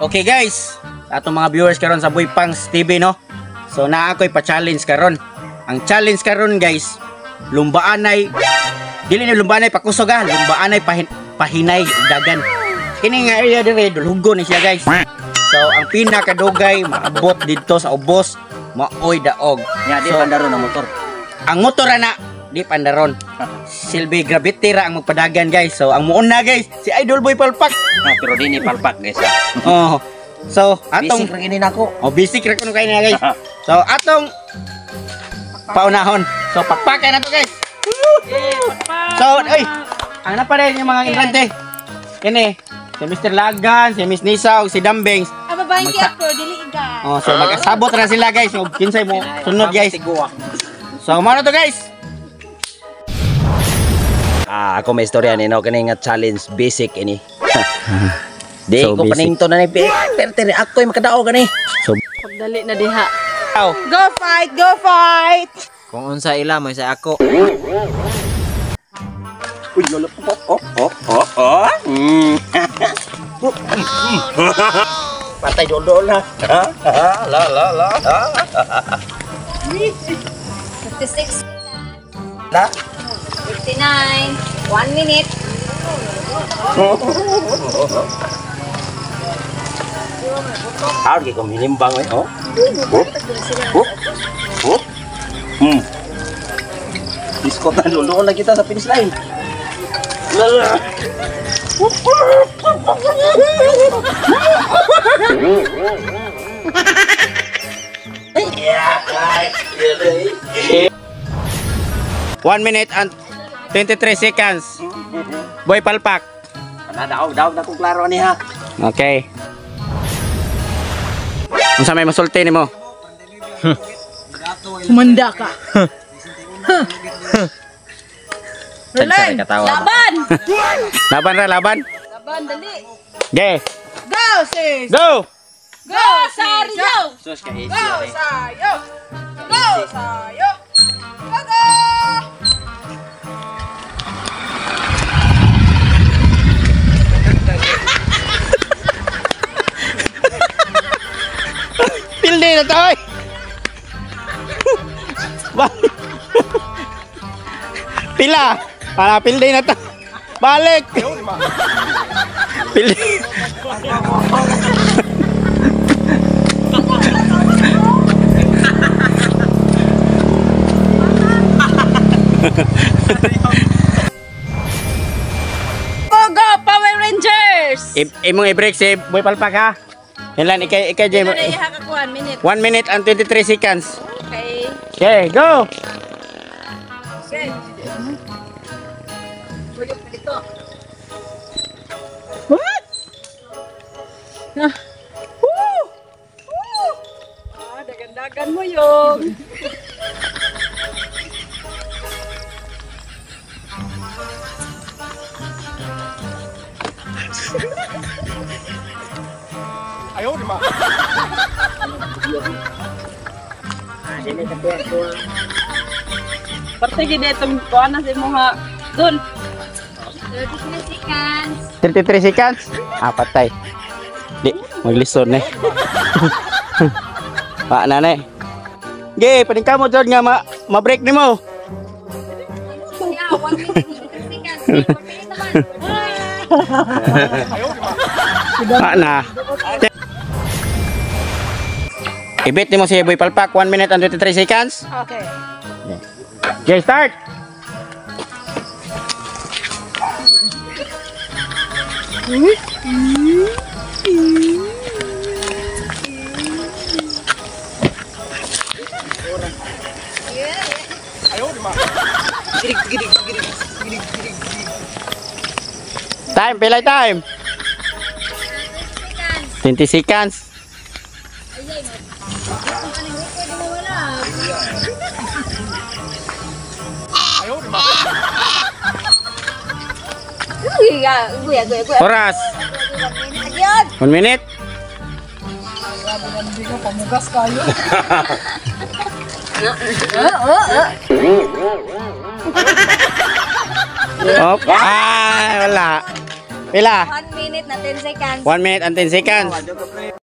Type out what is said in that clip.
Okay guys, atong mga viewers karon sa Boy Pangs TV no. So naa ako'y pa-challenge karon. Ang challenge karon guys, lumbaanay dili ni lumbaanay pakusog ha, lumbaanay pahinay dagan. Kini nga area dire dulhugo ni siya guys. So ang pinakadugay maabot dito sa ubos maoy daog. Nya di pandaron ang motor. Ang motor ana di pandaron. Silbi gravity ra ang magpadagan guys. So ang muuna guys si Idol Boy Palpak. Pero di ni palpak guys. Oh. So atong basic ra gini nako. Oh basic ra kuno kay na guys. So atong paunahon. So pakpakan na to guys. So oy, ang na pa rin yung mga ingrante. Kini si Mr. Lagan, si Miss Nisa ug si Dambengs. Ababay ki ako dili iga. Oh, so magkasabot ra sila guys. So kinsay mo sunod guys. So mao na to guys. Ako may istorya ni no kani nga challenge basic ini. Di So, ko basic. paningto na ni pero ako makadao gani. So Pagdali na diha. aw. Go fight, go fight. Kung unsa ila mo sa ako. Uy, lolo po. Patay dolo na. La. 56. La. 59. 1 minute. Harus kita menimbang oh. Diskotan dulu lah kita sa finish line. One minute and 23 seconds. Boy Palpak. Daw na kung klaro ni ha. Okay. Unsa may masulti nimo? Humanda ka. Relax. Laban. Laban ra laban. Laban dali. Okay. Go sis. Go. Go Sayo. Sus ka easy. Go Sayo. Go Sayo. Go. Pildi na to. Oy. Pila. Para pildi na to. Balik. Pildi. Go Power Rangers. Imong i-break si Boy Palpak ha. Ilan ikay Dili Jay. na diha ka 1 minute. 1 minute and 23 seconds. Okay. Okay, go. Okay. What? Dagan-dagan mo yung. Ayaw di ma. Parte gid itong kuan na si mo ha. Dun. 33 seconds. Ah, patay. Di, maglisod na. Pa na na. Ge, paning kamo jud nga ma-break nimo. Yeah, 1 minute. 1 minute naman. Pa na. Ibit nimo si Boy Palpak 1 minute and 23 seconds. Okay. Okay, start. Time, pilay time. 20 seconds. Oras. 1 minute. Pamugas kayo. Op. Ah, wala. Pila? 1 minute na 10 seconds. 1 minute and 10 seconds.